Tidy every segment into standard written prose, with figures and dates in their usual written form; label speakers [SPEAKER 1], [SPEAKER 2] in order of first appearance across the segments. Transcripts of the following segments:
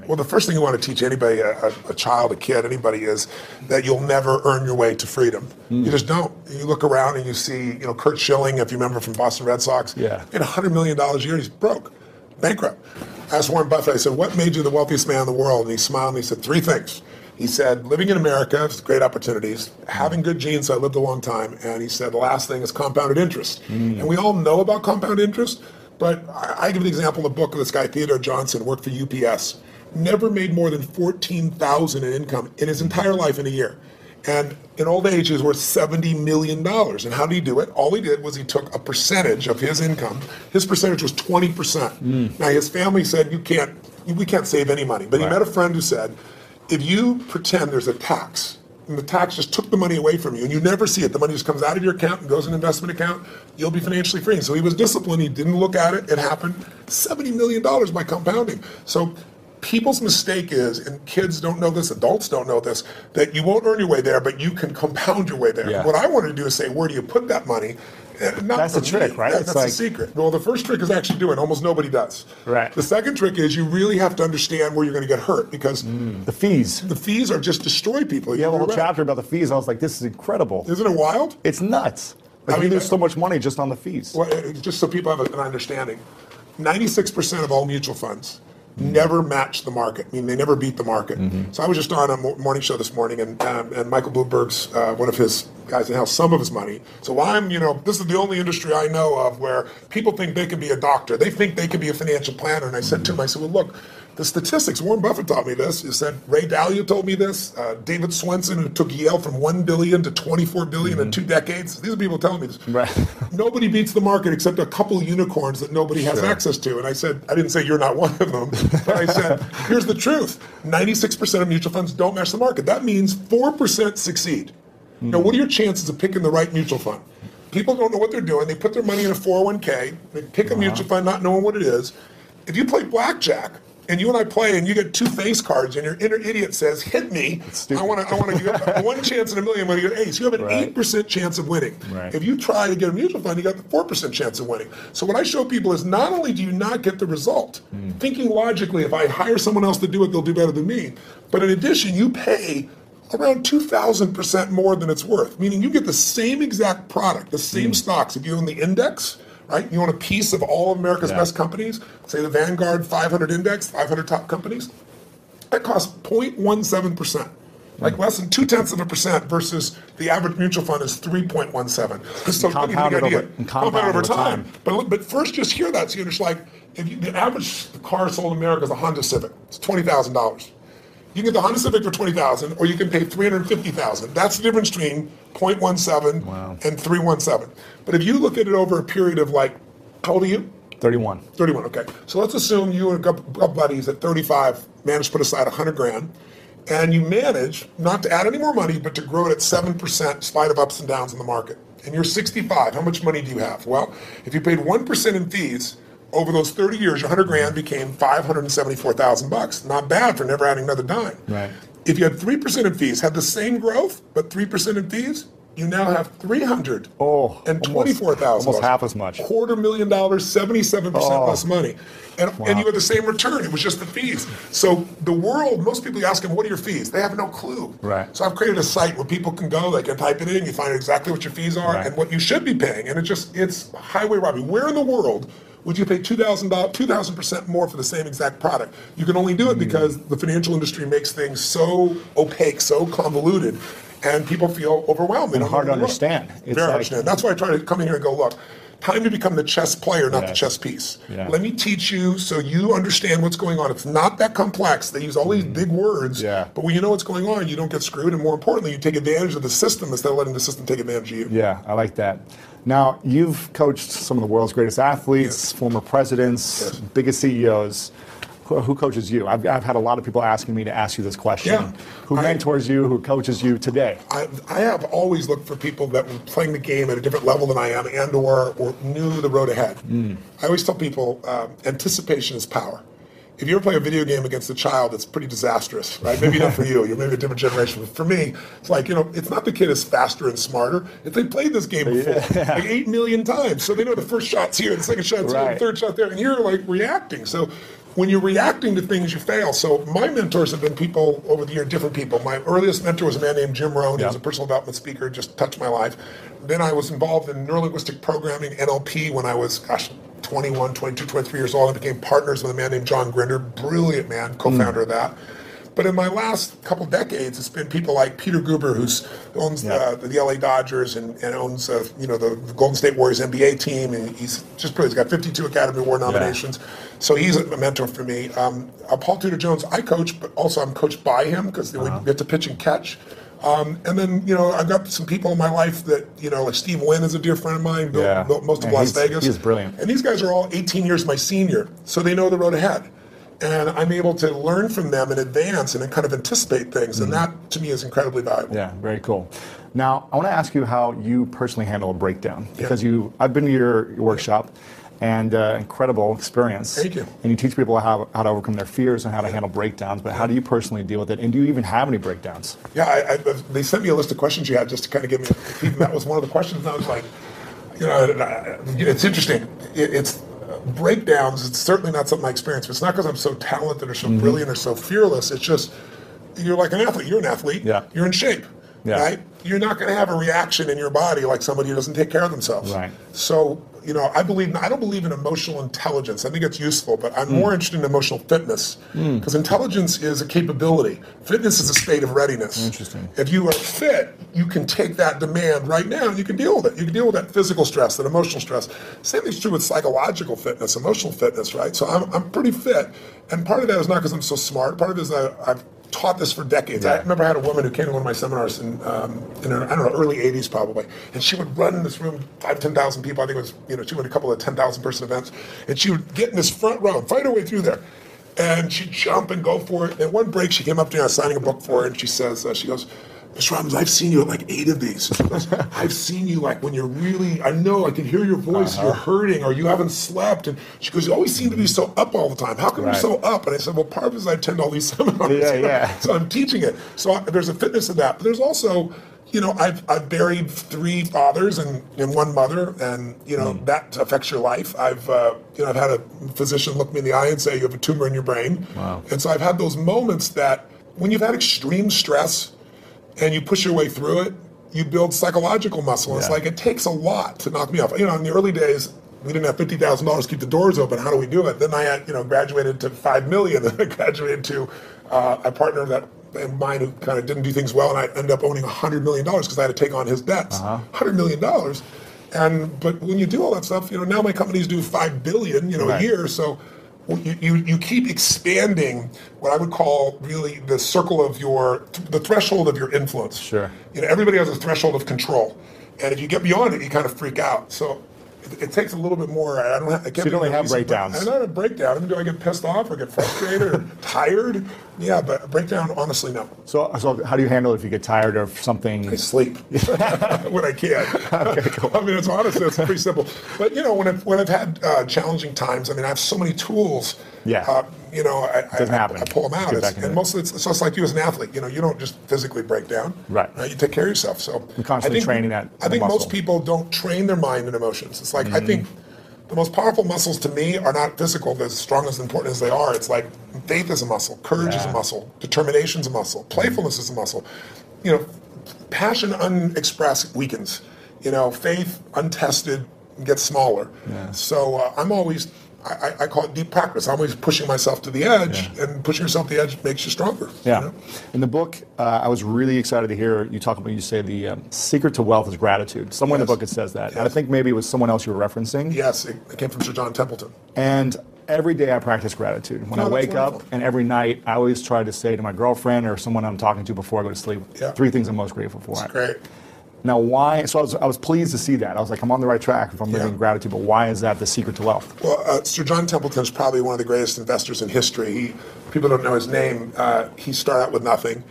[SPEAKER 1] Well, the first thing you want to teach anybody, a child, a kid, anybody, is that you'll never earn your way to freedom. You just don't. You look around and you see, Kurt Schilling, if you remember from Boston Red Sox, made $100 million a year. He's broke, bankrupt. I asked Warren Buffett, I said, what made you the wealthiest man in the world? And he smiled and he said, 3 things. He said, living in America, great opportunities, having good genes, so I lived a long time. And he said, the last thing is compounded interest. And we all know about compound interest, but I give an example in the book of this guy, Theodore Johnson, worked for UPS. Never made more than $14,000 in income in his entire life in a year. And in old age, he was worth $70 million. And how did he do it? All he did was he took a percentage of his income. His percentage was 20%. Now, his family said, we can't save any money. But he met a friend who said, if you pretend there's a tax, and the tax just took the money away from you, and you never see it, the money just comes out of your account and goes in an investment account, you'll be financially free. So he was disciplined. He didn't look at it. It happened. $70 million by compounding. So people's mistake is, and kids don't know this, adults don't know this, that you won't earn your way there, but you can compound your way there. Yeah. What I wanted to do is say, where do you put that money?
[SPEAKER 2] That's the trick, right?
[SPEAKER 1] That's the secret. Well, the first trick is actually doing. Almost nobody does.
[SPEAKER 2] Right.
[SPEAKER 1] The second trick is you really have to understand where you're going to get hurt, because
[SPEAKER 2] the fees.
[SPEAKER 1] The fees are just destroy people.
[SPEAKER 2] You have a whole chapter about the fees. I was like, this is incredible.
[SPEAKER 1] Isn't it wild?
[SPEAKER 2] It's nuts. Like, you lose so much money just on the fees.
[SPEAKER 1] Well, just so people have an understanding, 96% of all mutual funds never match the market. I mean, they never beat the market. So I was just on a morning show this morning, and Michael Bloomberg's, one of his guys that has some of his money. So I'm, this is the only industry I know of where people think they can be a doctor. They think they can be a financial planner. And I said to him, well, look, the statistics, Warren Buffett taught me this. He said, Ray Dalio told me this. David Swenson, who took Yale from $1 billion to $24 billion in 2 decades. These are people telling me this.
[SPEAKER 2] Right.
[SPEAKER 1] Nobody beats the market except a couple unicorns that nobody has access to. And I said, I didn't say you're not one of them, but I said, here's the truth. 96% of mutual funds don't match the market. That means 4% succeed. Now, what are your chances of picking the right mutual fund? People don't know what they're doing. They put their money in a 401k. They pick a mutual fund not knowing what it is. If you play blackjack, and you and I play, and you get 2 face cards, and your inner idiot says, "Hit me! I want to get 1 chance in a million. I'm going to get ace." You have an 8% chance of winning.
[SPEAKER 2] Right.
[SPEAKER 1] If you try to get a mutual fund, you got the 4% chance of winning. So what I show people is not only do you not get the result, thinking logically, if I hire someone else to do it, they'll do better than me. But in addition, you pay around 2,000% more than it's worth. Meaning, you get the same exact product, the same stocks. If you own the index, right? You own a piece of all of America's best companies, say the Vanguard 500 index, 500 top companies, that costs 0.17%, like less than 0.2% versus the average mutual fund is 3.17. So
[SPEAKER 2] compounded over time.
[SPEAKER 1] But first, just hear that. So you're just like, the average car sold in America is a Honda Civic. It's $20,000. You can get the Honda Civic for $20,000, or you can pay $350,000. That's the difference between 0.17 and 317. But if you look at it over a period of, like, how old are you?
[SPEAKER 2] 31.
[SPEAKER 1] 31, okay. So let's assume you and a couple buddies at 35 managed to put aside $100,000, and you manage not to add any more money, but to grow it at 7% in spite of ups and downs in the market. And you're 65. How much money do you have? Well, if you paid 1% in fees, over those 30 years, your $100,000 became $574,000. Not bad for never adding another dime.
[SPEAKER 2] Right.
[SPEAKER 1] If you had 3% in fees, had the same growth, but 3% in fees, you now have $324,000.
[SPEAKER 2] Almost half as much.
[SPEAKER 1] $250,000, 77% less money. And you had the same return. It was just the fees. So the world, most people ask them, what are your fees? They have no clue.
[SPEAKER 2] Right.
[SPEAKER 1] So I've created a site where people can go, they can type it in, you find exactly what your fees are and what you should be paying. And it's highway robbery. Where in the world would you pay $2,000% more for the same exact product? You can only do it because the financial industry makes things so opaque, so convoluted, and people feel overwhelmed.
[SPEAKER 2] And hard to understand.
[SPEAKER 1] Very hard to understand. That's why I try to come in here and go, look, time to become the chess player, not the chess piece.
[SPEAKER 2] Yeah.
[SPEAKER 1] Let me teach you so you understand what's going on. It's not that complex. They use all these big words, but when you know what's going on, you don't get screwed, and more importantly, you take advantage of the system instead of letting the system take advantage of you.
[SPEAKER 2] Yeah, I like that. Now, you've coached some of the world's greatest athletes, former presidents, biggest CEOs. Who coaches you? I've had a lot of people asking me to ask you this question. Who mentors you? Who coaches you today?
[SPEAKER 1] I have always looked for people that were playing the game at a different level than I am and or knew the road ahead. I always tell people anticipation is power. If you ever play a video game against a child, it's pretty disastrous, right? Maybe not for you. You're maybe a different generation. But for me, it's like, it's not the kid is faster and smarter. If they played this game before, like 8 million times. So they know the first shot's here, the second shot's here, the third shot there, and you're like reacting. So when you're reacting to things, you fail. So my mentors have been people over the year, different people. My earliest mentor was a man named Jim Rohn. He was a personal development speaker, just touched my life. Then I was involved in neurolinguistic programming, NLP, when I was, 21, 22, 23 years old. I became partners with a man named John Grinder, brilliant man, co-founder of that. But in my last couple decades, it's been people like Peter Guber, who owns the LA Dodgers and owns the Golden State Warriors NBA team, and he's just brilliant. He's got 52 Academy Award nominations, so he's a mentor for me. Paul Tudor Jones, I coach, but also I'm coached by him because we get to pitch and catch. And then, I've got some people in my life that, like Steve Wynn is a dear friend of mine, built most of Las Vegas.
[SPEAKER 2] He's brilliant.
[SPEAKER 1] And these guys are all 18 years my senior, so they know the road ahead. And I'm able to learn from them in advance and kind of anticipate things. And that, to me, is incredibly valuable.
[SPEAKER 2] Yeah, very cool. Now, I want to ask you how you personally handle a breakdown. Because I've been to your workshop, and incredible experience.
[SPEAKER 1] Thank you.
[SPEAKER 2] And you teach people how to overcome their fears and how to handle breakdowns. But how do you personally deal with it? And do you even have any breakdowns?
[SPEAKER 1] Yeah, they sent me a list of questions you had just to kind of give me a peek. And that was one of the questions. And I was like, it's interesting. It's breakdowns. It's certainly not something I experience. But it's not because I'm so talented or so brilliant or so fearless. It's just, you're like an athlete. You're an athlete. Yeah. You're in shape. Yeah. Right? You're not going to have a reaction in your body like somebody who doesn't take care of themselves.
[SPEAKER 2] Right.
[SPEAKER 1] So, I don't believe in emotional intelligence. I think it's useful, but I'm more interested in emotional fitness, because intelligence is a capability. Fitness is a state of readiness.
[SPEAKER 2] Interesting.
[SPEAKER 1] If you are fit, you can take that demand right now and you can deal with it. You can deal with that physical stress, that emotional stress. Same thing's true with psychological fitness, emotional fitness, right? So I'm pretty fit, and part of that is not because I'm so smart. Part of it is I've taught this for decades. I remember I had a woman who came to one of my seminars in early 80s probably, and she would run in this room, 10,000 people. I think it was, she went a couple of 10,000 person events, and she would get in this front row and fight her way through there. And she'd jump and go for it. And at one break, she came up to me, I was signing a book for her, and she says, Mr. Robbins, I've seen you at like 8 of these. She goes, I've seen you like when you're really, I know, I can hear your voice, you're hurting, or you haven't slept. And she goes, you always seem to be so up all the time. How come you're so up? And I said, well, part of it is I attend all these seminars. So I'm teaching it. So there's a fitness in that. But there's also, I've buried 3 fathers and 1 mother, and, that affects your life. I've had a physician look me in the eye and say, you have a tumor in your brain. Wow. And so I've had those moments that when you've had extreme stress, and you push your way through it, you build psychological muscle. It's like, it takes a lot to knock me off. In the early days, we didn't have $50,000 to keep the doors open. How do we do it? Then I had, graduated to $5 million. Then I graduated to a partner of mine who kind of didn't do things well, and I ended up owning $100 million because I had to take on his debts. $100 million. But when you do all that stuff, now my companies do $5 billion, a year. So you keep expanding what I would call really the circle of the threshold of your influence.
[SPEAKER 2] Sure.
[SPEAKER 1] Everybody has a threshold of control, and if you get beyond it, you kind of freak out. So it takes a little bit more. I can't.
[SPEAKER 2] So you don't really have breakdowns.
[SPEAKER 1] I'm not a breakdown. I mean, do I get pissed off or get frustrated or tired? Yeah, but a breakdown, honestly, no.
[SPEAKER 2] So how do you handle it if you get tired of something?
[SPEAKER 1] I sleep when I can.
[SPEAKER 2] Okay, cool.
[SPEAKER 1] I mean, it's pretty simple. But when I've had challenging times, I have so many tools.
[SPEAKER 2] Yeah.
[SPEAKER 1] I pull them out. And mostly it's just like you as an athlete. You don't just physically break down.
[SPEAKER 2] Right.
[SPEAKER 1] You take care of yourself. So
[SPEAKER 2] you're constantly training that.
[SPEAKER 1] I think most people don't train their mind and emotions. It's like I think the most powerful muscles to me are not physical. They're as strong as important as they are. It's like faith is a muscle, courage is a muscle, determination is a muscle, playfulness is a muscle. Passion unexpressed weakens. Faith untested gets smaller. Yeah. So I'm always. I call it deep practice. I'm always pushing myself to the edge, and pushing yourself to the edge makes you stronger.
[SPEAKER 2] Yeah. In the book, I was really excited to hear you talk about, you say the secret to wealth is gratitude. Somewhere in the book it says that. And I think maybe it was someone else you were referencing.
[SPEAKER 1] Yes, it came from Sir John Templeton.
[SPEAKER 2] And every day I practice gratitude. When I wake up, and every night, I always try to say to my girlfriend or someone I'm talking to before I go to sleep, 3 things I'm most grateful for.
[SPEAKER 1] That's great.
[SPEAKER 2] Now, why? So I was pleased to see that. I was like, I'm on the right track if I'm living in gratitude. But why is that the secret to wealth?
[SPEAKER 1] Well, Sir John Templeton is probably one of the greatest investors in history. People don't know his name. He started out with nothing.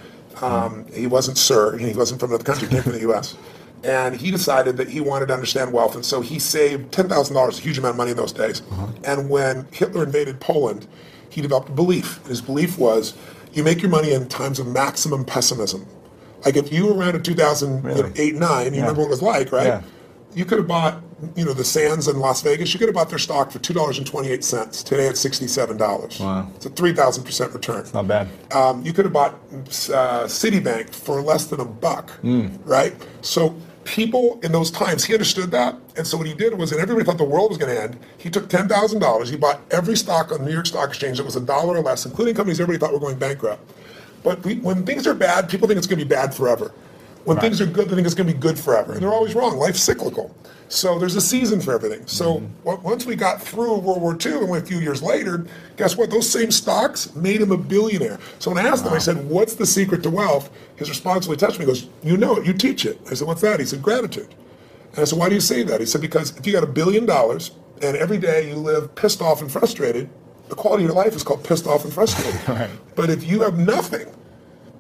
[SPEAKER 1] He wasn't Sir. He wasn't from another country. He came from the U.S. And he decided that he wanted to understand wealth. And so he saved $10,000, a huge amount of money in those days. And when Hitler invaded Poland, he developed a belief. His belief was, you make your money in times of maximum pessimism. Like if you were around in 2008, 9, you remember what it was like, right? Yeah. You could have bought the Sands in Las Vegas, you could have bought their stock for $2.28. Today it's $67.
[SPEAKER 2] Wow.
[SPEAKER 1] It's a 3,000% return.
[SPEAKER 2] Not bad.
[SPEAKER 1] You could have bought Citibank for less than $1, right? So people in those times, he understood that. And so what he did was, and everybody thought the world was going to end, he took $10,000, he bought every stock on the New York Stock Exchange that was $1 or less, including companies everybody thought were going bankrupt. But when things are bad, people think it's going to be bad forever. When things are good, they think it's going to be good forever. And they're always wrong. Life's cyclical. So there's a season for everything. So once we got through World War II and went a few years later, guess what? Those same stocks made him a billionaire. So when I asked him, I said, what's the secret to wealth? His response really touched me. He goes, you know it, you teach it. I said, what's that? He said, gratitude. And I said, why do you say that? He said, because if you got $1 billion and every day you live pissed off and frustrated, the quality of your life is called pissed off and frustrated.
[SPEAKER 2] Right.
[SPEAKER 1] But if you have nothing,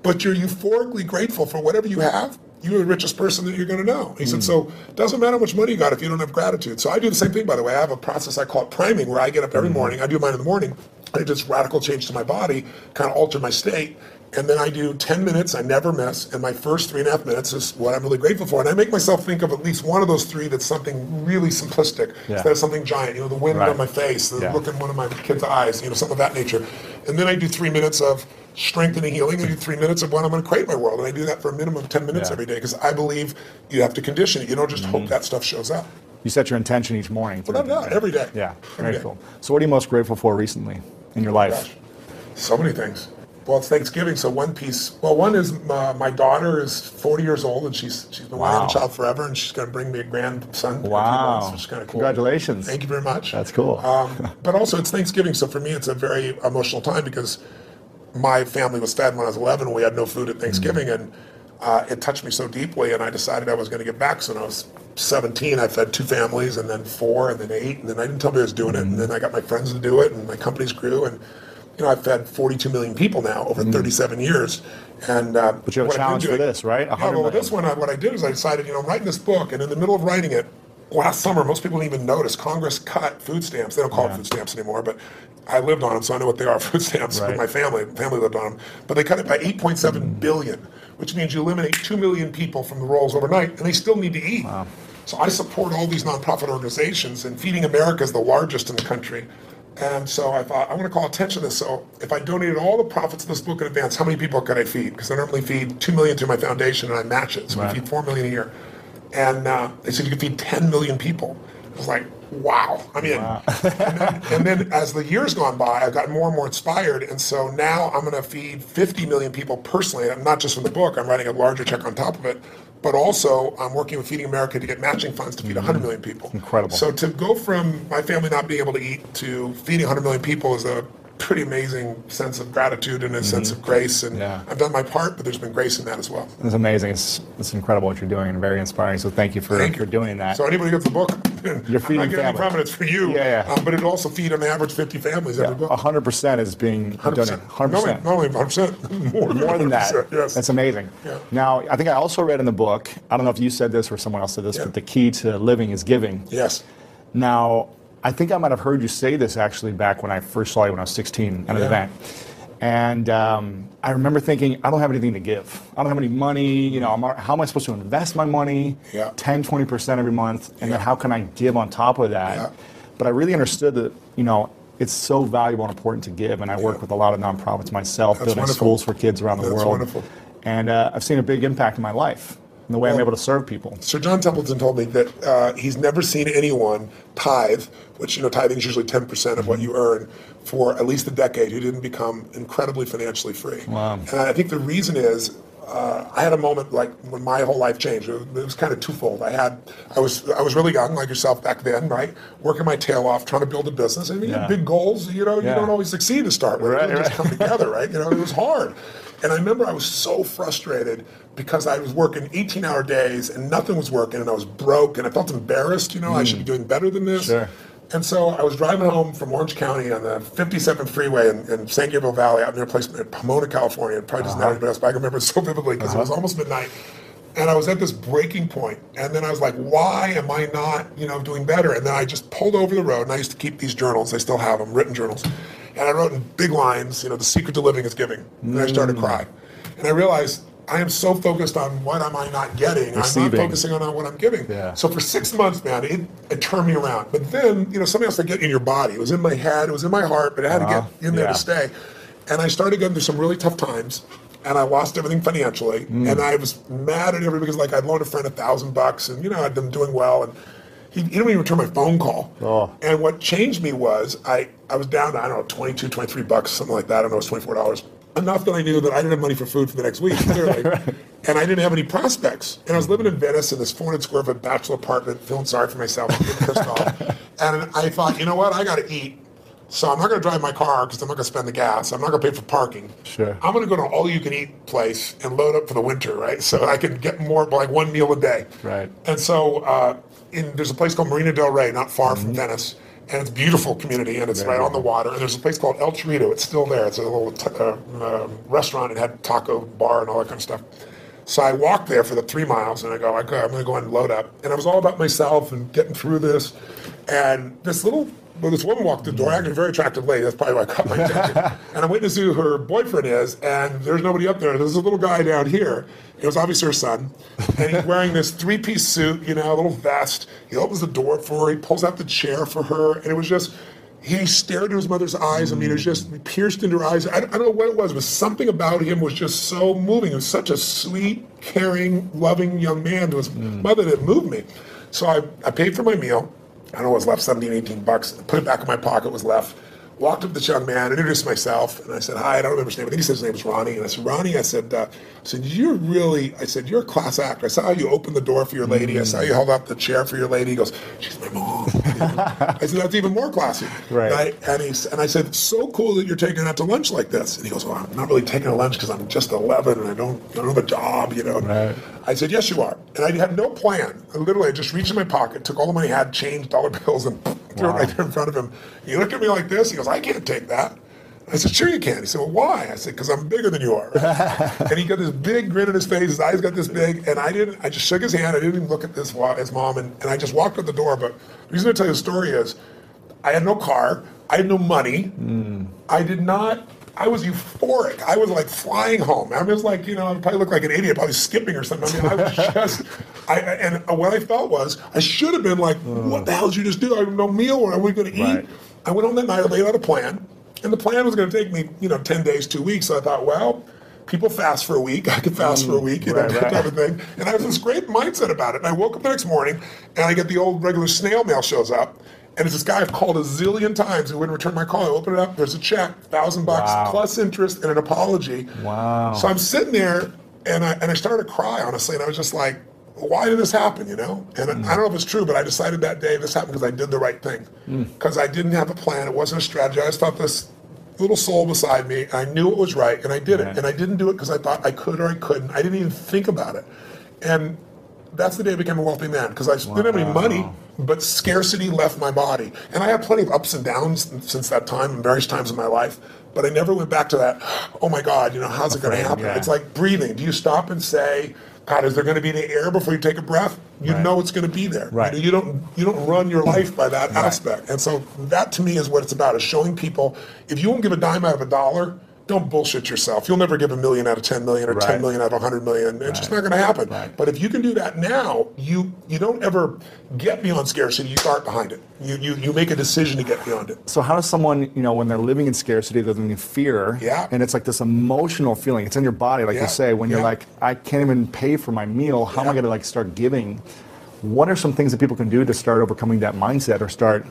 [SPEAKER 1] but you're euphorically grateful for whatever you have, you're the richest person that you're going to know. He said, so it doesn't matter how much money you got if you don't have gratitude. So I do the same thing, by the way. I have a process I call it priming, where I get up every morning. I do mine in the morning. I do this radical change to my body, kind of alter my state. And then I do 10 minutes, I never miss. And my first 3.5 minutes is what I'm really grateful for. And I make myself think of at least one of those three that's something really simplistic instead of something giant. The wind on my face, the look in one of my kids' eyes, something of that nature. And then I do 3 minutes of strengthening, healing. I do 3 minutes of what I'm going to create my world. And I do that for a minimum of 10 minutes every day, because I believe you have to condition it. You don't just hope that stuff shows up.
[SPEAKER 2] You set your intention each morning.
[SPEAKER 1] Well, not every day.
[SPEAKER 2] Yeah, very cool. So what are you most grateful for recently in your life?
[SPEAKER 1] Gosh, so many things. Well, it's Thanksgiving, so one piece. Well, one is my daughter is 40 years old, and she's been wanting a child forever, and she's going to bring me a grandson. In a few months, which is kind of cool.
[SPEAKER 2] Congratulations.
[SPEAKER 1] Thank you very much.
[SPEAKER 2] That's cool.
[SPEAKER 1] But also, it's Thanksgiving, so for me, it's a very emotional time, because my family was fed when I was 11. We had no food at Thanksgiving, and it touched me so deeply, and I decided I was going to give back. So when I was 17, I fed 2 families, and then 4, and then 8, and then I didn't tell me I was doing it, and then I got my friends to do it, and my companies grew, and I've fed 42 million people now over 37 years. And
[SPEAKER 2] but you have a challenge for this, right?
[SPEAKER 1] This one, what I did is I decided, I'm writing this book, and in the middle of writing it, last summer, most people didn't even notice, Congress cut food stamps. They don't call it food stamps anymore, but I lived on them, so I know what they are, food stamps, with my family. Family lived on them. But they cut it by 8.7 billion, which means you eliminate 2 million people from the rolls overnight, and they still need to eat.
[SPEAKER 2] Wow.
[SPEAKER 1] So I support all these nonprofit organizations, and Feeding America is the largest in the country. And so I thought, I want to call attention to this. So if I donated all the profits of this book in advance, how many people could I feed? Because I normally feed 2 million through my foundation, and I match it. So we feed 4 million a year. And they said you could feed 10 million people. I was like, wow. And then as the years gone by, I've gotten more and more inspired. And so now I'm going to feed 50 million people personally. And not just from the book. I'm writing a larger check on top of it. But also, I'm working with Feeding America to get matching funds to feed 100 million people.
[SPEAKER 2] Incredible.
[SPEAKER 1] So to go from my family not being able to eat to feeding 100 million people is a pretty amazing sense of gratitude and a sense of grace. And I've done my part, but there's been grace in that as well.
[SPEAKER 2] It's amazing. It's incredible what you're doing, and very inspiring. So thank you for doing that.
[SPEAKER 1] So anybody who gets the book,
[SPEAKER 2] you're feeding
[SPEAKER 1] I'm not getting any from it. It's for you. But it'll also feed on average 50 families every book.
[SPEAKER 2] 100% is being done. 100%.
[SPEAKER 1] Not only 100%,
[SPEAKER 2] more than that.
[SPEAKER 1] Yes.
[SPEAKER 2] That's amazing.
[SPEAKER 1] Yeah.
[SPEAKER 2] Now, I think I also read in the book, I don't know if you said this or someone else said this, but the key to living is giving.
[SPEAKER 1] Yes.
[SPEAKER 2] Now, I think I might have heard you say this actually back when I first saw you when I was 16 at an event. And I remember thinking, I don't have anything to give. I don't have any money. How am I supposed to invest my money? 10, 20% every month. And then how can I give on top of that? But I really understood that, it's so valuable and important to give. And I work with a lot of nonprofits myself, building schools for kids around the world. That's
[SPEAKER 1] wonderful.
[SPEAKER 2] And I've seen a big impact in my life, in the way I'm able to serve people.
[SPEAKER 1] Sir John Templeton told me that he's never seen anyone tithe, which, tithing is usually 10% of what you earn, for at least a decade, who didn't become incredibly financially free.
[SPEAKER 2] Wow.
[SPEAKER 1] And I think the reason is, I had a moment like when my whole life changed. It was kind of twofold. I was really young, like yourself back then, right? Working my tail off, trying to build a business. I mean, you have big goals, you don't always succeed to start with. They just come together, right? It was hard. And I remember I was so frustrated because I was working 18-hour days and nothing was working, and I was broke, and I felt embarrassed, I should be doing better than this.
[SPEAKER 2] Sure.
[SPEAKER 1] And so I was driving home from Orange County on the 57th freeway in San Gabriel Valley, out near a place in Pomona, California. It probably doesn't matter to us, but I can remember it so vividly because it was almost midnight. And I was at this breaking point. And then I was like, why am I not, doing better? And then I just pulled over the road, and I used to keep these journals. I still have them, written journals. And I wrote in big lines, the secret to living is giving. And I started crying. And I realized I am so focused on what am I not getting.
[SPEAKER 2] Receiving.
[SPEAKER 1] I'm not focusing on what I'm giving.
[SPEAKER 2] Yeah.
[SPEAKER 1] So for 6 months, man, it turned me around. But then, something else to get in your body. It was in my head, it was in my heart, but it had to get in there to stay. And I started getting through some really tough times, and I lost everything financially. And I was mad at everybody because, like, I'd loaned a friend $1,000, and I'd been doing well, and he didn't even return my phone call. And what changed me was I was down to, I don't know, $22, $23, something like that. I don't know, it was $24. Enough that I knew that I didn't have money for food for the next week, clearly. And I didn't have any prospects. And I was living in Venice in this 400 square foot bachelor apartment, feeling sorry for myself, getting pissed off. And I thought, you know what, I got to eat. So I'm not going to drive my car because I'm not going to spend the gas. I'm not going to pay for parking.
[SPEAKER 2] Sure.
[SPEAKER 1] I'm going to go to an all-you-can-eat place and load up for the winter, right? So I can get more, like one meal a day.
[SPEAKER 2] Right.
[SPEAKER 1] And so there's a place called Marina del Rey, not far from Venice. And it's a beautiful community, and it's right on the water. And there's a place called El Chorrito. It's still there. It's a little restaurant. It had taco bar and all that kind of stuff. So I walked there for the 3 miles, and I go, okay, I'm going to go and load up. And I was all about myself and getting through this. And this woman walked through the door, actually a very attractive lady. That's probably why I caught my attention. And I went to see who her boyfriend is, and there's nobody up there. There's a little guy down here. It was obviously her son. And he's wearing this 3-piece suit, a little vest. He opens the door for her. He pulls out the chair for her. And it was just, he stared into his mother's eyes. I mean, it was just pierced into her eyes. I don't know what it was, but something about him was just so moving. He was such a sweet, caring, loving young man to his mother that moved me. So I paid for my meal. I don't know what was left, $17, $18. Put it back in my pocket, was left. Walked up to this young man, introduced myself, and I said, hi, I don't remember his name. I think he said his name was Ronnie. And I said, Ronnie, I said, you're a class act. I saw how you opened the door for your lady. I saw you held up the chair for your lady. He goes, she's my mom. I said, that's even more classy.
[SPEAKER 2] Right.
[SPEAKER 1] And I said, it's so cool that you're taking her out to lunch like this. And he goes, well, I'm not really taking her to lunch because I'm just 11 and I don't have a job,
[SPEAKER 2] Right.
[SPEAKER 1] I said, yes, you are. And I had no plan. I just reached in my pocket, took all the money I had, changed dollar bills, and threw it right there in front of him. He looked at me like this. He goes, I can't take that. I said, sure you can. He said, well, why? I said, because I'm bigger than you are. And he got this big grin on his face. His eyes got this big. And I just shook his hand. I didn't even look at his mom. And I just walked out the door. But the reason I tell you the story is I had no car. I had no money. I was euphoric. I was like flying home. I was like, I probably looked like an idiot, probably skipping or something. I mean, I was just, and what I felt was, I should have been like, what the hell did you just do? I have no meal. What are we going to eat?
[SPEAKER 2] Right.
[SPEAKER 1] I went home that night, I laid out a plan. And the plan was going to take me, 10 days, 2 weeks. So I thought, well, people fast for a week. I could fast for a week, that type of thing. And I had this great mindset about it. And I woke up the next morning, and I get the old regular snail mail shows up. And it's this guy I've called a zillion times who wouldn't return my call. I open it up, there's a check, $1,000 plus interest and an apology.
[SPEAKER 2] Wow.
[SPEAKER 1] So I'm sitting there, and I started to cry, honestly. And I was just like, why did this happen, And I don't know if it's true, but I decided that day this happened because I did the right thing. Because I didn't have a plan. It wasn't a strategy. I just thought this little soul beside me, I knew it was right, and I did it. And I didn't do it because I thought I could or I couldn't. I didn't even think about it. And that's the day I became a wealthy man, because I didn't have any money, but scarcity left my body. And I had plenty of ups and downs since that time, in various times in my life, but I never went back to that, oh my God, how's it going to happen? It's like breathing. Do you stop and say, God, is there going to be any air before you take a breath? You know it's going to be there.
[SPEAKER 2] Right.
[SPEAKER 1] You don't run your life by that aspect. And so that to me is what it's about, is showing people, if you won't give a dime out of a dollar, don't bullshit yourself. You'll never give $1 million out of 10 million or 10 million out of 100 million. It's just not going to happen. But if you can do that now, you don't ever get beyond scarcity. You start behind it. You make a decision to get beyond it.
[SPEAKER 2] So how does someone, when they're living in scarcity, they're living in fear, and it's like this emotional feeling. It's in your body, like you say, when you're like, I can't even pay for my meal. How am I going to start giving? What are some things that people can do to start overcoming that mindset, or start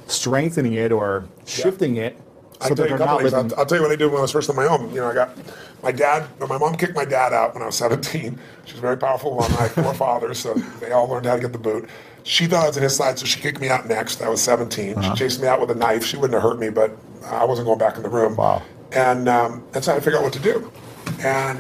[SPEAKER 2] strengthening it, or shifting it? So
[SPEAKER 1] I'll tell you a couple things. I'll tell you what I did when I was first on my own. I got my mom kicked my dad out when I was 17. She was a very powerful woman. I had 4 fathers, so they all learned how to get the boot. She thought I was on his side, so she kicked me out next. I was 17. She chased me out with a knife. She wouldn't have hurt me, but I wasn't going back in the room.
[SPEAKER 2] Wow.
[SPEAKER 1] And that's how I figured out what to do. And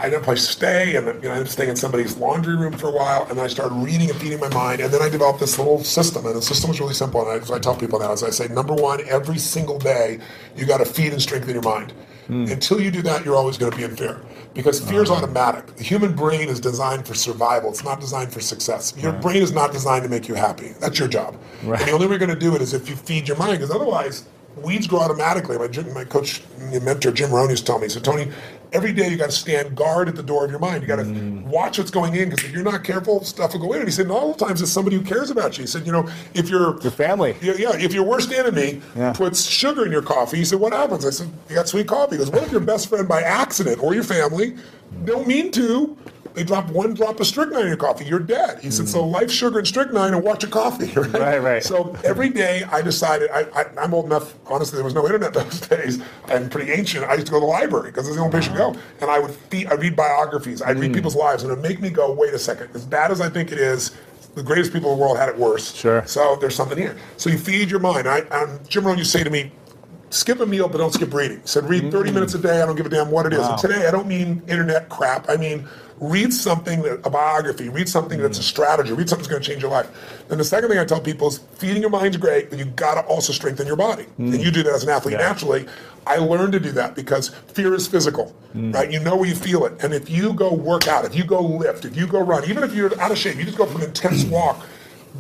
[SPEAKER 1] I didn't place to stay, and I ended up staying in somebody's laundry room for a while, and then I started reading and feeding my mind, and then I developed this little system, and the system was really simple, and I tell people now, as I say, number one, every single day, you got to feed and strengthen your mind. Until you do that, you're always going to be in fear, because fear is automatic. The human brain is designed for survival. It's not designed for success. Your brain is not designed to make you happy. That's your job. And the only way you're going to do it is if you feed your mind, because otherwise, weeds grow automatically. My coach and mentor, Jim Rohn, used to tell me, he said, Tony, every day you got to stand guard at the door of your mind. You got to watch what's going in, because if you're not careful, stuff will go in. And he said, all the times it's somebody who cares about you. He said, if your
[SPEAKER 2] family,
[SPEAKER 1] if your worst enemy puts sugar in your coffee, he said, what happens? I said, you got sweet coffee. He goes, what if your best friend by accident, or your family, don't mean to, they drop one drop of strychnine in your coffee, you're dead. He said, so life, sugar, and strychnine, and watch your coffee, right?
[SPEAKER 2] Right.
[SPEAKER 1] So every day I decided, I'm old enough, honestly, there was no internet those days. I'm pretty ancient. I used to go to the library, because it's the only place you go. And I'd read biographies, I'd read people's lives, and it would make me go, wait a second, as bad as I think it is, the greatest people in the world had it worse.
[SPEAKER 2] Sure.
[SPEAKER 1] So there's something here. So you feed your mind. Jim Rohn used to say to me, skip a meal, but don't skip reading. He said, read 30 minutes a day, I don't give a damn what it is. And today, I don't mean internet crap. I mean, read something, a biography, read something that's a strategy, read something that's going to change your life. And the second thing I tell people is, feeding your mind's great, but you got to also strengthen your body. And you do that as an athlete naturally. I learned to do that because fear is physical, right? You know where you feel it. And if you go work out, if you go lift, if you go run, even if you're out of shape, you just go for an intense walk,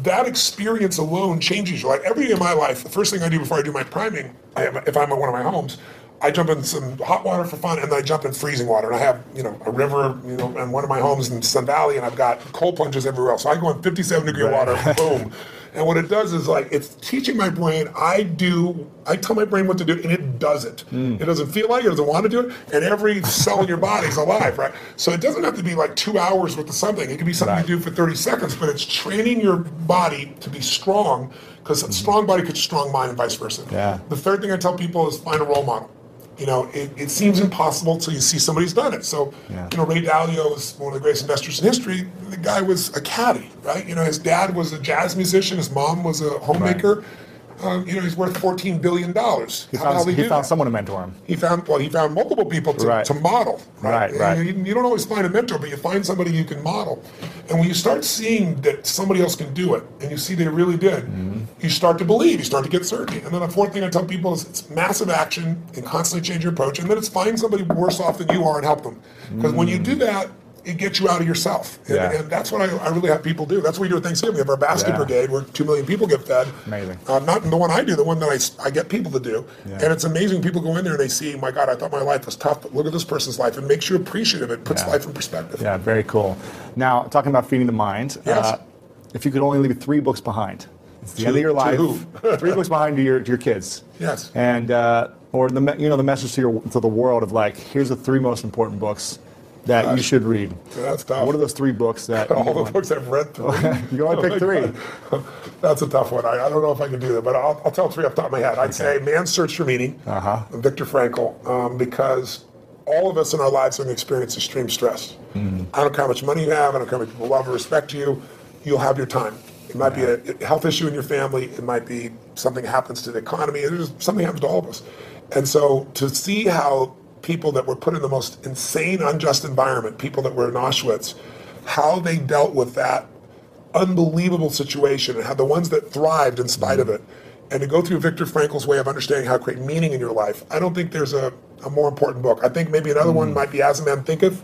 [SPEAKER 1] that experience alone changes you. Like every day of my life, the first thing I do before I do my priming, if I'm at one of my homes, I jump in some hot water for fun, and then I jump in freezing water. And I have, a river, in one of my homes in Sun Valley, and I've got cold plunges everywhere else. So I go in 57-degree water, boom. And what it does is it's teaching my brain, I tell my brain what to do, and it does it. It doesn't feel like it, doesn't want to do it, and every cell in your body is alive, right? So it doesn't have to be 2 hours with something. It can be something you do for 30 seconds, but it's training your body to be strong, because a strong body creates a strong mind, and vice versa.
[SPEAKER 2] Yeah.
[SPEAKER 1] The third thing I tell people is find a role model. It seems impossible until you see somebody who's done it. So, Ray Dalio is one of the greatest investors in history. The guy was a caddy, right? His dad was a jazz musician. His mom was a homemaker. He's worth $14 billion.
[SPEAKER 2] He found someone to mentor him.
[SPEAKER 1] He found multiple people to model. Right. You don't always find a mentor, but you find somebody you can model. And when you start seeing that somebody else can do it, and you see they really did, you start to believe, you start to get certainty. And then the fourth thing I tell people is it's massive action and constantly change your approach. And then it's find somebody worse off than you are and help them. Because when you do that, it gets you out of yourself. And that's what I really have people do. That's what we do at Thanksgiving. We have our basket brigade where 2 million people get fed.
[SPEAKER 2] Amazing.
[SPEAKER 1] Not the one I do, the one that I get people to do. And it's amazing. People go in there and they see, my God, I thought my life was tough, but look at this person's life. It makes you appreciative. It puts life in perspective.
[SPEAKER 2] Yeah, very cool. Now, talking about feeding the mind, if you could only leave 3 books behind, it's the end of your life.
[SPEAKER 1] To who?
[SPEAKER 2] 3 books behind to your kids.
[SPEAKER 1] Yes.
[SPEAKER 2] And or the message to the world of here's the 3 most important books that you should read.
[SPEAKER 1] That's tough.
[SPEAKER 2] What are those 3 books that
[SPEAKER 1] all the books I've read? 3.
[SPEAKER 2] You can only pick 3.
[SPEAKER 1] That's a tough one. I don't know if I can do that, but I'll tell 3 off the top of my head. I'd say Man's Search for Meaning, Viktor Frankl, because all of us in our lives are going to experience extreme stress. I don't care how much money you have, I don't care how many people love or respect you, you'll have your time. It might be a health issue in your family, it might be something happens to the economy, something happens to all of us. And so to see how people that were put in the most insane, unjust environment, people that were in Auschwitz, how they dealt with that unbelievable situation, and how the ones that thrived in spite of it, and to go through Viktor Frankl's way of understanding how to create meaning in your life. I don't think there's a more important book. I think maybe another one might be As a Man Thinketh,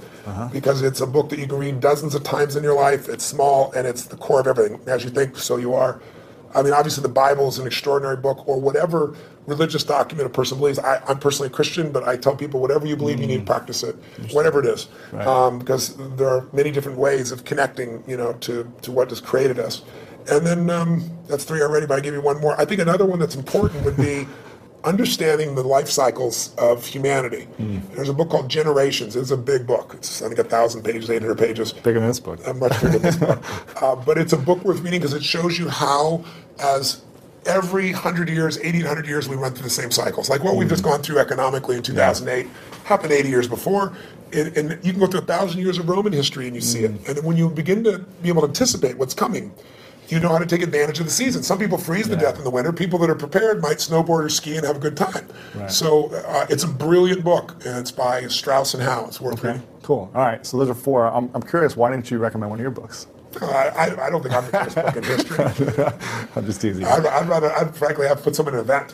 [SPEAKER 1] because it's a book that you can read dozens of times in your life. It's small, and it's the core of everything. As you think, so you are. I mean, obviously the Bible is an extraordinary book, or whatever religious document a person believes. I'm personally a Christian, but I tell people whatever you believe, you need to practice it, whatever it is. Because there are many different ways of connecting, to what has created us. And then that's 3 already, but I give you one more. I think another one that's important would be understanding the life cycles of humanity. There's a book called Generations. It's a big book. It's, I think, 1,000 pages, 800 pages.
[SPEAKER 2] Bigger than this book.
[SPEAKER 1] Much bigger than this book. But it's a book worth reading because it shows you how, as every 100 years, 80, 100 years, we run through the same cycles. Like what we've just gone through economically in 2008 happened 80 years before. And you can go through 1,000 years of Roman history and you see it. And when you begin to be able to anticipate what's coming, you know how to take advantage of the season. Some people freeze to death in the winter. People that are prepared might snowboard or ski and have a good time. So it's a brilliant book, and it's by Strauss and Howe. It's worth reading.
[SPEAKER 2] Cool. All right, so those are 4. I'm curious, why didn't you recommend one of your books?
[SPEAKER 1] I don't think I'm the best book in history.
[SPEAKER 2] I'm just teasing.
[SPEAKER 1] I'd frankly have put some in an event.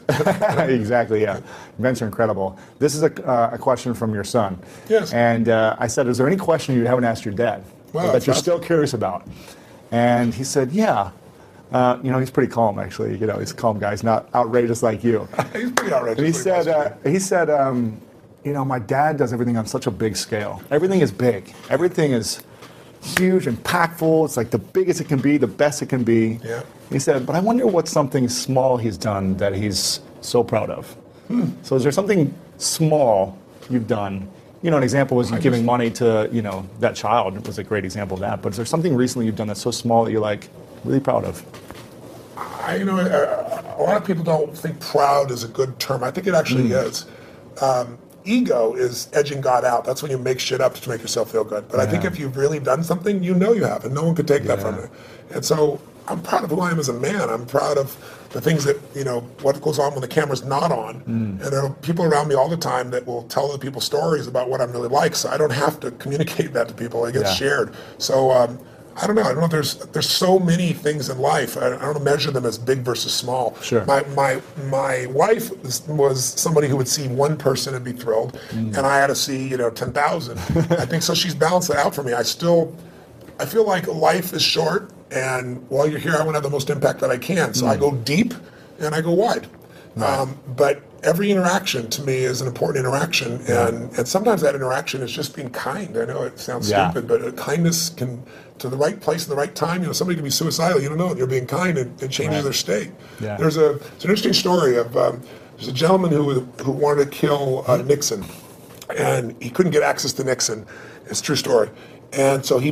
[SPEAKER 2] Exactly, yeah. Events are incredible. This is a question from your son.
[SPEAKER 1] Yes.
[SPEAKER 2] And I said, is there any question you haven't asked your dad that you're still curious about? And he said, yeah. He's pretty calm, actually. He's a calm guy. He's not outrageous like you.
[SPEAKER 1] He's pretty outrageous.
[SPEAKER 2] And he said, my dad does everything on such a big scale. Everything is big. Everything is huge, impactful. It's like the biggest it can be, the best it can be.
[SPEAKER 1] Yeah.
[SPEAKER 2] He said, but I wonder what something small he's done that he's so proud of. So is there something small you've done? An example was you giving money to, that child. It was a great example of that. But is there something recently you've done that's so small that you're like really proud of?
[SPEAKER 1] A lot of people don't think proud is a good term. I think it actually is. Ego is edging God out. That's when you make shit up to make yourself feel good. But I think if you've really done something, you have, and no one could take that from you. And so I'm proud of who I am as a man. I'm proud of the things that, what goes on when the camera's not on. And there are people around me all the time that will tell other people stories about what I'm really like. So I don't have to communicate that to people. It gets shared. So I don't know. There's so many things in life. I don't measure them as big versus small.
[SPEAKER 2] Sure.
[SPEAKER 1] My wife was somebody who would see one person and be thrilled, and I had to see 10,000. I think so. She's balanced it out for me. I feel like life is short, and while you're here, I want to have the most impact that I can. So I go deep and I go wide. Right. But every interaction to me is an important interaction, and sometimes that interaction is just being kind. I know it sounds stupid, but kindness can, to the right place at the right time. Somebody can be suicidal. You don't know it. You're being kind, and it changes their state. Yeah. It's an interesting story of there's a gentleman who wanted to kill Nixon, and he couldn't get access to Nixon. It's a true story. And so he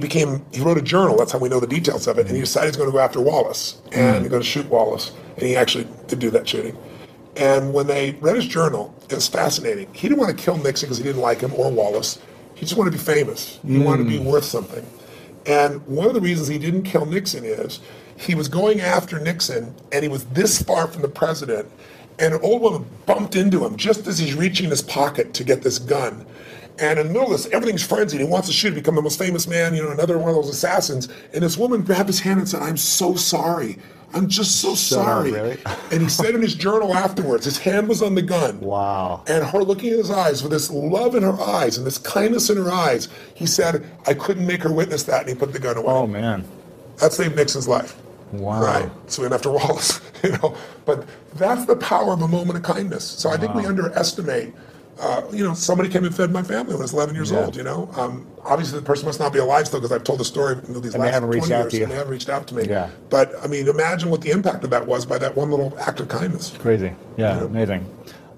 [SPEAKER 1] wrote a journal. That's how we know the details of it. And he decided he's going to go after Wallace, and he's going to shoot Wallace. And he actually did do that shooting. And when they read his journal, it was fascinating. He didn't want to kill Nixon because he didn't like him or Wallace. He just wanted to be famous. He wanted to be worth something. And one of the reasons he didn't kill Nixon is he was going after Nixon, and he was this far from the president, and an old woman bumped into him just as he's reaching in his pocket to get this gun. And in the middle of this, everything's frenzied. He wants to shoot, become the most famous man, another one of those assassins. And this woman grabbed his hand and said, "I'm so sorry. I'm just so sorry."
[SPEAKER 2] Really?
[SPEAKER 1] And he said in his journal afterwards, his hand was on the gun.
[SPEAKER 2] Wow.
[SPEAKER 1] And her looking in his eyes with this love in her eyes and this kindness in her eyes, he said, "I couldn't make her witness that," and he put the gun away.
[SPEAKER 2] Oh, man.
[SPEAKER 1] That saved Nixon's life.
[SPEAKER 2] Wow.
[SPEAKER 1] Right. So we went after Wallace, But that's the power of a moment of kindness. So I think we underestimate. Somebody came and fed my family when I was 11 years old, Obviously, the person must not be alive still because I've told the story these last 20 years. And they haven't reached out to me.
[SPEAKER 2] Yeah.
[SPEAKER 1] But, imagine what the impact of that was by that one little act of kindness.
[SPEAKER 2] Crazy. Yeah, amazing.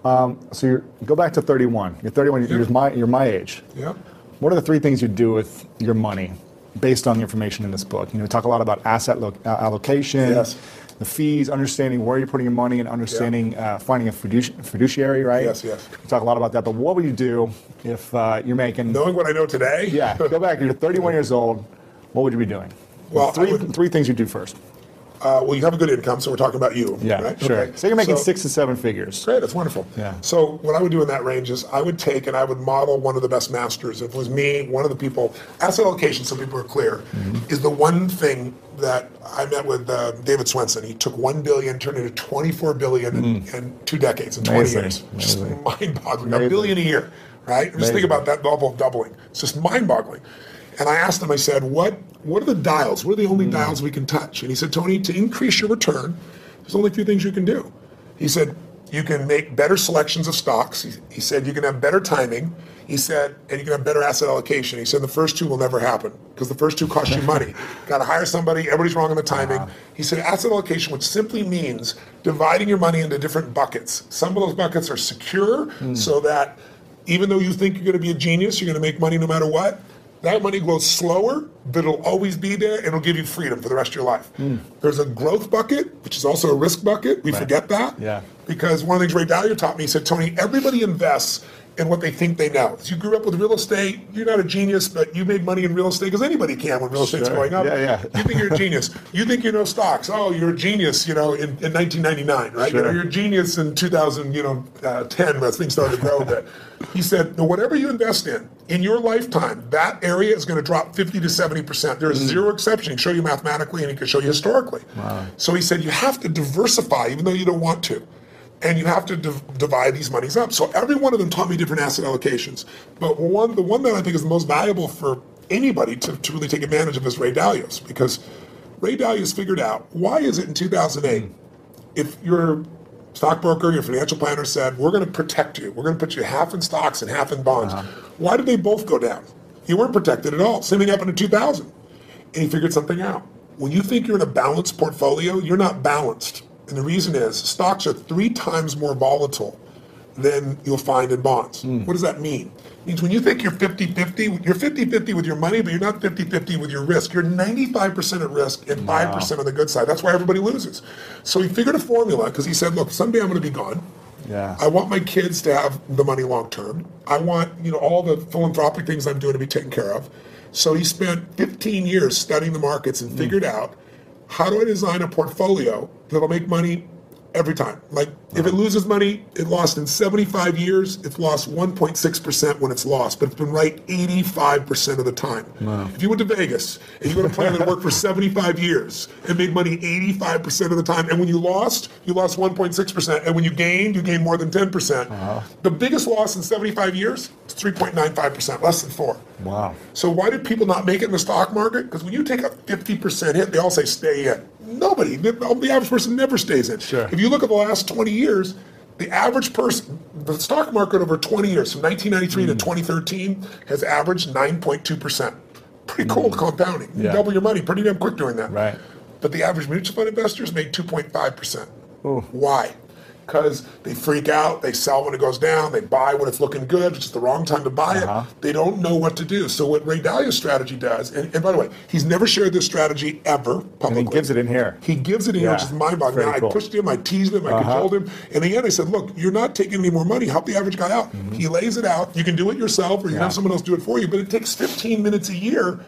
[SPEAKER 2] So go back to 31. You're 31. You're my age.
[SPEAKER 1] Yeah.
[SPEAKER 2] What are the three things you do with your money based on the information in this book? We talk a lot about asset allocation.
[SPEAKER 1] Yes.
[SPEAKER 2] The fees, understanding where you're putting your money, and understanding finding a fiduciary, right?
[SPEAKER 1] Yes.
[SPEAKER 2] We talk a lot about that, but what would you do if you're making...
[SPEAKER 1] Knowing what I know today?
[SPEAKER 2] Yeah, go back, you're 31 years old, what would you be doing?
[SPEAKER 1] Well,
[SPEAKER 2] three things you do first.
[SPEAKER 1] Well, you have a good income, so we're talking about you.
[SPEAKER 2] Yeah,
[SPEAKER 1] right?
[SPEAKER 2] sure.
[SPEAKER 1] Okay.
[SPEAKER 2] So you're making 6 to 7 figures.
[SPEAKER 1] Great, that's wonderful.
[SPEAKER 2] Yeah.
[SPEAKER 1] So what I would do in that range is I would take and I would model one of the best masters. If it was me, one of the people, asset allocation, so people are clear, is the one thing that I met with David Swenson. He took $1 billion, turned it into $24 billion in 2 decades, in 20 years. Just mind-boggling. $1 billion a year, right? Just think about that level of doubling. It's just mind-boggling. And I asked him, I said, what are the dials? What are the only dials we can touch? And he said, Tony, to increase your return, there's only a few things you can do. He said, you can make better selections of stocks. He said, you can have better timing. He said, and you can have better asset allocation. He said, the first two will never happen because the first two cost you money. Got to hire somebody. Everybody's wrong on the timing. He said, asset allocation, which simply means dividing your money into different buckets. Some of those buckets are secure so that even though you think you're going to be a genius, you're going to make money no matter what. That money goes slower, but it'll always be there, and it'll give you freedom for the rest of your life. There's a growth bucket, which is also a risk bucket. We forget that.
[SPEAKER 2] Yeah.
[SPEAKER 1] Because one of the things Ray Dalio taught me, he said, Tony, everybody invests in what they think they know. If you grew up with real estate, you're not a genius, but you made money in real estate, because anybody can when real estate's going up.
[SPEAKER 2] Yeah.
[SPEAKER 1] You think you're a genius. You think you know stocks. Oh, you're a genius, in 1999, right?
[SPEAKER 2] Sure.
[SPEAKER 1] You're a genius in 2010 when things started to grow a bit. He said, no, whatever you invest in your lifetime, that area is going to drop 50 to 70%. There is zero exception. He can show you mathematically, and he can show you historically. Wow. So he said, you have to diversify, even though you don't want to. And you have to divide these monies up. So every one of them taught me different asset allocations. But the one that I think is the most valuable for anybody to really take advantage of is Ray Dalio's, because Ray Dalio's figured out, why is it in 2008, if you're Stockbroker, your financial planner said, we're going to protect you. We're going to put you half in stocks and half in bonds. Why did they both go down? You weren't protected at all. Same thing happened in 2000. And he figured something out. When you think you're in a balanced portfolio, you're not balanced. And the reason is stocks are 3 times more volatile than you'll find in bonds. What does that mean? It means when you think you're 50-50, you're 50-50 with your money, but you're not 50-50 with your risk. You're 95% at risk and 5% on the good side. That's why everybody loses. So he figured a formula because he said, look, someday I'm going to be gone.
[SPEAKER 2] Yeah.
[SPEAKER 1] I want my kids to have the money long term. I want, all the philanthropic things I'm doing to be taken care of. So he spent 15 years studying the markets and figured out, how do I design a portfolio that'll make money every time? Like, if it loses money, it lost in 75 years, it's lost 1.6% when it's lost, but it's been right 85% of the time. Wow. If you went to Vegas and you got a plan that worked for 75 years and made money 85% of the time, and when you lost 1.6%, and when you gained more than 10%. The biggest loss in 75 years is 3.95%, less than 4.
[SPEAKER 2] Wow.
[SPEAKER 1] So why did people not make it in the stock market? Because when you take a 50% hit, they all say stay in. Nobody, the average person never stays in.
[SPEAKER 2] Sure.
[SPEAKER 1] If you look at the last 20 years, the average person, the stock market over 20 years, from 1993 to 2013, has averaged 9.2%. Pretty cool compounding. You double your money pretty damn quick doing that.
[SPEAKER 2] Right.
[SPEAKER 1] But the average mutual fund investors made 2.5%. Why? Because they freak out, they sell when it goes down, they buy when it's looking good, it's just the wrong time to buy it. They don't know what to do. So what Ray Dalio's strategy does, and by the way, he's never shared this strategy ever publicly.
[SPEAKER 2] And he gives it in here.
[SPEAKER 1] He gives it in here, which is mind-boggling. I pushed him, I teased him, I cajoled him. In the end, I said, look, you're not taking any more money, help the average guy out. He lays it out. You can do it yourself, or you can have someone else do it for you, but it takes 15 minutes a year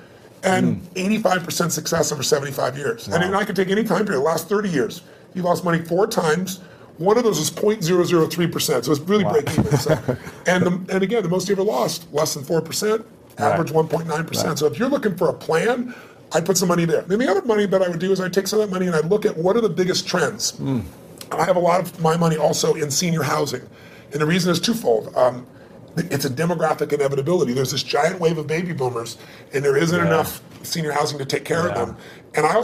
[SPEAKER 1] and 85% success over 75 years. And I could take any time period, the last 30 years. You lost money 4 times. One of those was 0.003%, so it's really break even. So, and again, the most you ever lost, less than 4%, average 1.9%. So if you're looking for a plan, I'd put some money there. Then the other money that I would do is I'd take some of that money and I'd look at what are the biggest trends. I have a lot of my money also in senior housing. And the reason is twofold. It's a demographic inevitability. There's this giant wave of baby boomers, and there isn't enough senior housing to take care of them. And I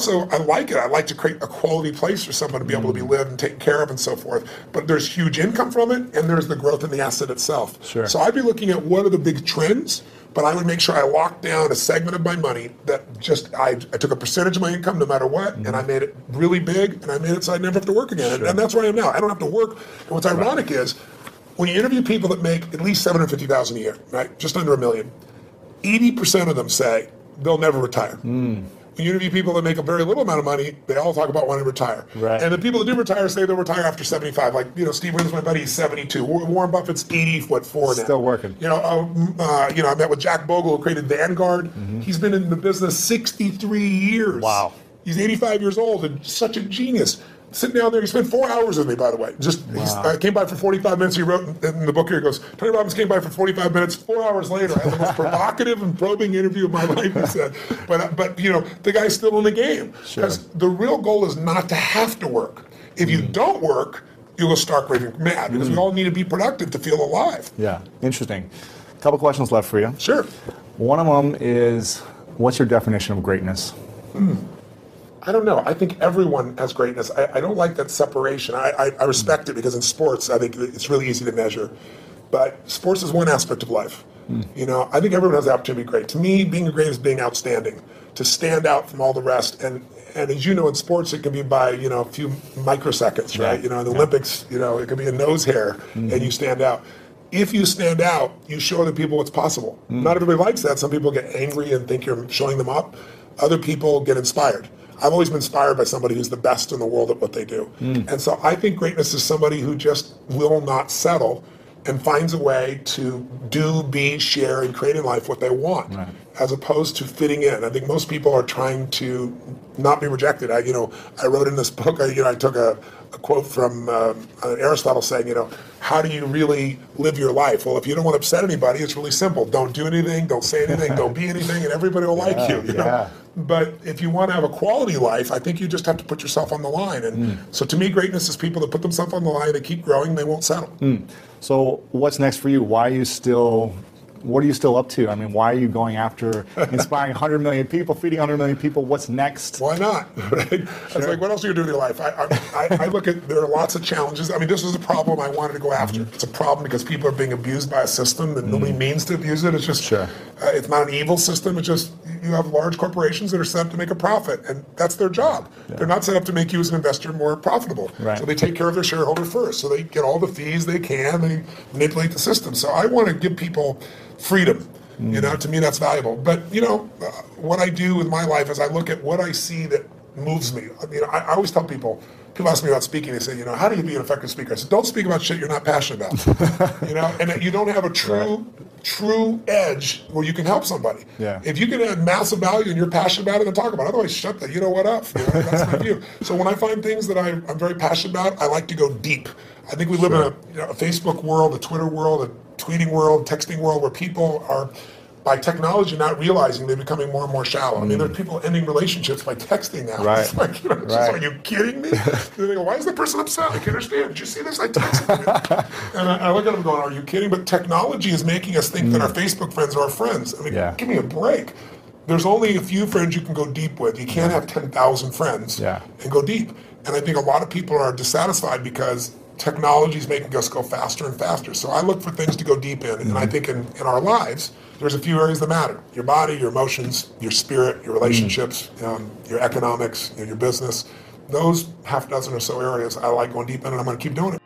[SPEAKER 1] like it. I like to create a quality place for someone to be able to be lived and taken care of and so forth. But there's huge income from it, and there's the growth in the asset itself.
[SPEAKER 2] Sure.
[SPEAKER 1] So I'd be looking at what are the big trends, but I would make sure I locked down a segment of my money that I took a percentage of my income no matter what, and I made it really big, and I made it so I never have to work again. And that's where I am now. I don't have to work. And what's ironic is, when you interview people that make at least $750,000 a year, right, just under $1 million, 80% of them say they'll never retire. When you interview people that make a very little amount of money, they all talk about wanting to retire. Right. And the people that do retire say they'll retire after 75. Like, Steve Williams, my buddy, he's 72. Warren Buffett's 84 now.
[SPEAKER 2] Still working.
[SPEAKER 1] I met with Jack Bogle, who created Vanguard. He's been in the business 63 years.
[SPEAKER 2] Wow.
[SPEAKER 1] He's 85 years old and such a genius. Sitting down there, he spent 4 hours with me, by the way. He came by for 45 minutes. He wrote in the book here, he goes, Tony Robbins came by for 45 minutes. 4 hours later, I had the most provocative and probing interview of my life, he said. But the guy's still in the game. Because the real goal is not to have to work. If you don't work, you'll go stark raving mad, because we all need to be productive to feel alive.
[SPEAKER 2] Yeah, interesting. A couple questions left for you.
[SPEAKER 1] Sure.
[SPEAKER 2] One of them is, what's your definition of greatness?
[SPEAKER 1] I don't know. I think everyone has greatness. I don't like that separation. I respect it, because in sports, I think it's really easy to measure. But sports is one aspect of life. I think everyone has the opportunity to be great. To me, being great is being outstanding, to stand out from all the rest. And as you know, in sports, it can be by a few microseconds, right? In the Olympics, it can be a nose hair, and you stand out. If you stand out, you show other people what's possible. Not everybody likes that. Some people get angry and think you're showing them up. Other people get inspired. I've always been inspired by somebody who's the best in the world at what they do. And so I think greatness is somebody who just will not settle and finds a way to do, be, share, and create in life what they want, as opposed to fitting in. I think most people are trying to not be rejected. I wrote in this book, I took a quote from Aristotle saying, how do you really live your life? Well, if you don't want to upset anybody, it's really simple. Don't do anything, don't say anything, don't be anything, and everybody will like you. Know? But if you want to have a quality life, I think you just have to put yourself on the line. And so to me, greatness is people that put themselves on the line, they keep growing, they won't settle.
[SPEAKER 2] So what's next for you? Why are you still What are you still up to? I mean, why are you going after inspiring 100 million people, feeding 100 million people? What's next?
[SPEAKER 1] Why not? Right? It's like, what else are you doing with your life? I look at, there are lots of challenges. I mean, this was a problem I wanted to go after. It's a problem because people are being abused by a system that nobody means to abuse it. It's just, it's not an evil system. It's just, you have large corporations that are set up to make a profit, and that's their job. They're not set up to make you as an investor more profitable. So they take care of their shareholder first. So they get all the fees they can. They manipulate the system. So I want to give people freedom. You know, to me that's valuable. But you know, what I do with my life is I look at what I see that moves me. You know, I always tell people ask me about speaking, they say, you know, how do you be an effective speaker? I said, don't speak about shit you're not passionate about. You know, and you don't have a true edge where you can help somebody. If you can add massive value and you're passionate about it, then talk about it. Otherwise, shut that. You know what up? You know, that's my view. So when I find things that I'm very passionate about, I like to go deep. I think we live in a Facebook world, a Twitter world, a tweeting world, texting world, where people are, by technology, not realizing they're becoming more and more shallow. I mean, there's people ending relationships by texting now. It's like, you know, it's just, are you kidding me? They go, why is the person upset? I can't understand. Did you see this? I texted you. And I look at them going, are you kidding? But technology is making us think that our Facebook friends are our friends. I mean, give me a break. There's only a few friends you can go deep with. You can't have 10,000 friends and go deep. And I think a lot of people are dissatisfied because technology is making us go faster and faster. So I look for things to go deep in. And I think in our lives, there's a few areas that matter. Your body, your emotions, your spirit, your relationships, your economics, your business. Those half dozen or so areas I like going deep in, and I'm going to keep doing it.